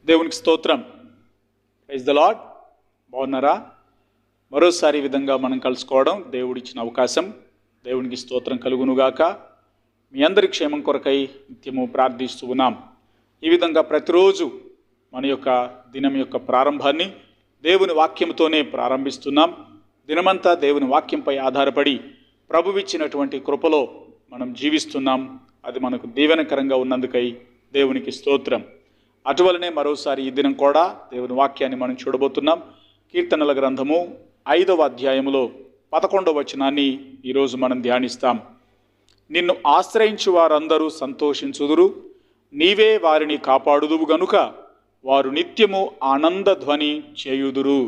దేవునికి స్తోత్రం. Praise the lord. బాగున్నారా? మరోసారి ఈ విధంగా మనం కలుసుకోవడం దేవుడిచ్చిన అవకాశం. దేవునికి స్తోత్రం కలుగునుగాక. మీ అందరి క్షేమం కొరకై నిత్యము ప్రార్థిస్తూ ఉన్నాం. ఈ విధంగా ప్రతిరోజు మన యొక్క దినం యొక్క ప్రారంభాన్ని దేవుని వాక్యంతోనే ప్రారంభిస్తున్నాం. దినమంతా దేవుని వాక్యంపై ఆధారపడి ప్రభువిచ్చినటువంటి కృపలో మనం జీవిస్తున్నాం. అది మనకు దీవెనకరంగా ఉన్నందుకై దేవునికి స్తోత్రం. అటువలనే మరోసారి ఈ దినం కూడా దేవుని వాక్యాన్ని మనం చూడబోతున్నాం. కీర్తనల గ్రంథము 5వ అధ్యాయములో 11వ వచనాన్ని ఈరోజు మనం ధ్యానిస్తాం. నిన్ను ఆశ్రయించు వారందరూ సంతోషించుదురు, నీవే వారిని కాపాడుదువు గనుక వారు నిత్యము ఆనంద ధ్వని చేయుదురు.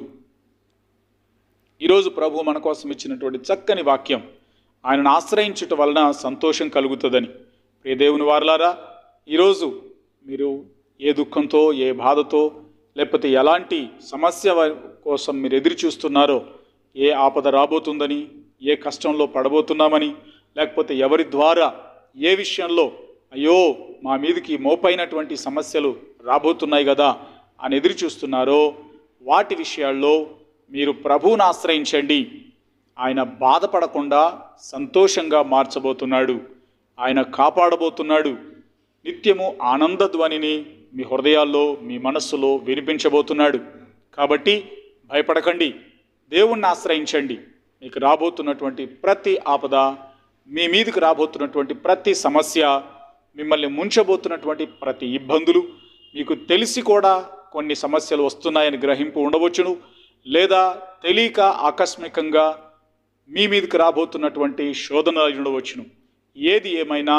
ఈరోజు ప్రభు మన కోసం ఇచ్చినటువంటి చక్కని వాక్యం, ఆయనను ఆశ్రయించుట వలన సంతోషం కలుగుతుందని. ప్రియ దేవుని వారలారా, ఈరోజు మీరు ఏ దుఃఖంతో, ఏ బాధతో, లేకపోతే ఎలాంటి సమస్య కోసం మీరు ఎదురు చూస్తున్నారో, ఏ ఆపద రాబోతుందని, ఏ కష్టంలో పడబోతున్నామని, లేకపోతే ఎవరి ద్వారా ఏ విషయంలో అయ్యో మా మీదకి మోపైనటువంటి సమస్యలు రాబోతున్నాయి కదా అని ఎదురు చూస్తున్నారో, వాటి విషయాల్లో మీరు ప్రభువుని ఆశ్రయించండి. ఆయన బాధపడకుండా సంతోషంగా మార్చబోతున్నాడు. ఆయన కాపాడబోతున్నాడు. నిత్యము ఆనంద ధ్వనిని మీ హృదయాల్లో, మీ మనస్సులో వినిపించబోతున్నాడు. కాబట్టి భయపడకండి, దేవుణ్ణి ఆశ్రయించండి. మీకు రాబోతున్నటువంటి ప్రతి ఆపద, మీ మీదకి రాబోతున్నటువంటి ప్రతి సమస్య, మిమ్మల్ని ముంచబోతున్నటువంటి ప్రతి ఇబ్బందులు, మీకు తెలిసి కూడా కొన్ని సమస్యలు వస్తున్నాయని గ్రహింపు ఉండవచ్చును, లేదా తెలియక ఆకస్మికంగా మీ మీదకి రాబోతున్నటువంటి శోధనలు ఉండవచ్చును. ఏది ఏమైనా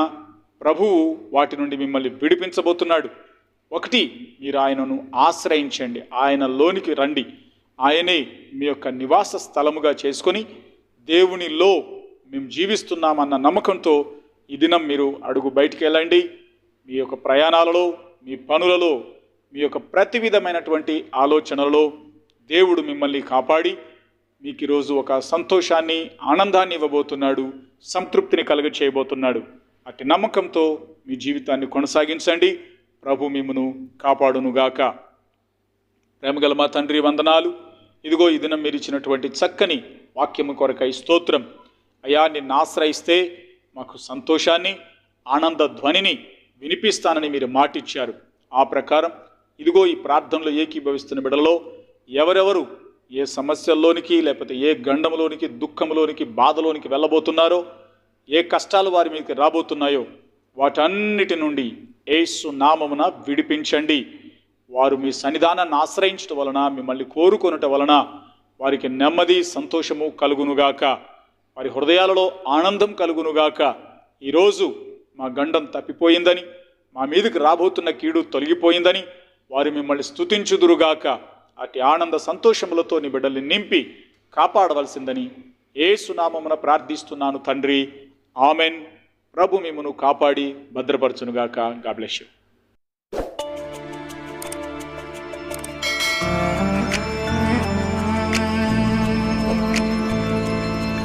ప్రభువు వాటి నుండి మిమ్మల్ని విడిపించబోతున్నాడు. ఒకటి, మీరు ఆయనను ఆశ్రయించండి, ఆయనలోనికి రండి. ఆయనే మీ యొక్క నివాస స్థలముగా చేసుకొని దేవునిలో మేము జీవిస్తున్నామన్న నమ్మకంతో ఈ దినం మీరు అడుగు బయటికి వెళ్ళండి. మీ యొక్క ప్రయాణాలలో, మీ పనులలో, మీ యొక్క ప్రతి విధమైనటువంటి ఆలోచనలలో దేవుడు మిమ్మల్ని కాపాడి మీకు ఈరోజు ఒక సంతోషాన్ని, ఆనందాన్ని ఇవ్వబోతున్నాడు, సంతృప్తిని కలుగ చేయబోతున్నాడు. అట్టి నమ్మకంతో మీ జీవితాన్ని కొనసాగించండి. ప్రభు మిమ్మును కాపాడునుగాక. ప్రేమగల మా తండ్రి, వందనాలు. ఇదిగో ఈ దినం మీరు ఇచ్చినటువంటి చక్కని వాక్యము కొరకై స్తోత్రం. అయ్యా, నిన్ను ఆశ్రయిస్తే మాకు సంతోషాన్ని, ఆనంద ధ్వనిని వినిపిస్తానని మీరు మాటిచ్చారు. ఆ ప్రకారం ఇదిగో ఈ ప్రార్థనలో ఏకీభవిస్తున్న బిడ్డలో ఎవరెవరు ఏ సమస్యల్లోనికి, లేకపోతే ఏ గండంలోనికి, దుఃఖంలోనికి, బాధలోనికి వెళ్ళబోతున్నారో, ఏ కష్టాలు వారి మీదకి రాబోతున్నాయో, వాటన్నిటి నుండి యేసు నామమున విడిపించండి. వారు మీ సన్నిధానాన్ని ఆశ్రయించటం వలన, మిమ్మల్ని కోరుకొనుట వలన వారికి నెమ్మది, సంతోషము కలుగునుగాక. వారి హృదయాలలో ఆనందం కలుగునుగాక. ఈరోజు మా గండం తప్పిపోయిందని, మా మీదకి రాబోతున్న కీడు తొలగిపోయిందని వారు మిమ్మల్ని స్తుతించుదురుగాక. అటు ఆనంద సంతోషములతో నీ బిడ్డల్ని నింపి కాపాడవలసిందని యేసు నామమున ప్రార్థిస్తున్నాను తండ్రి. ఆమెన్. ప్రభు మిమ్మును కాపాడి భద్రపరచునుగాక. God bless you.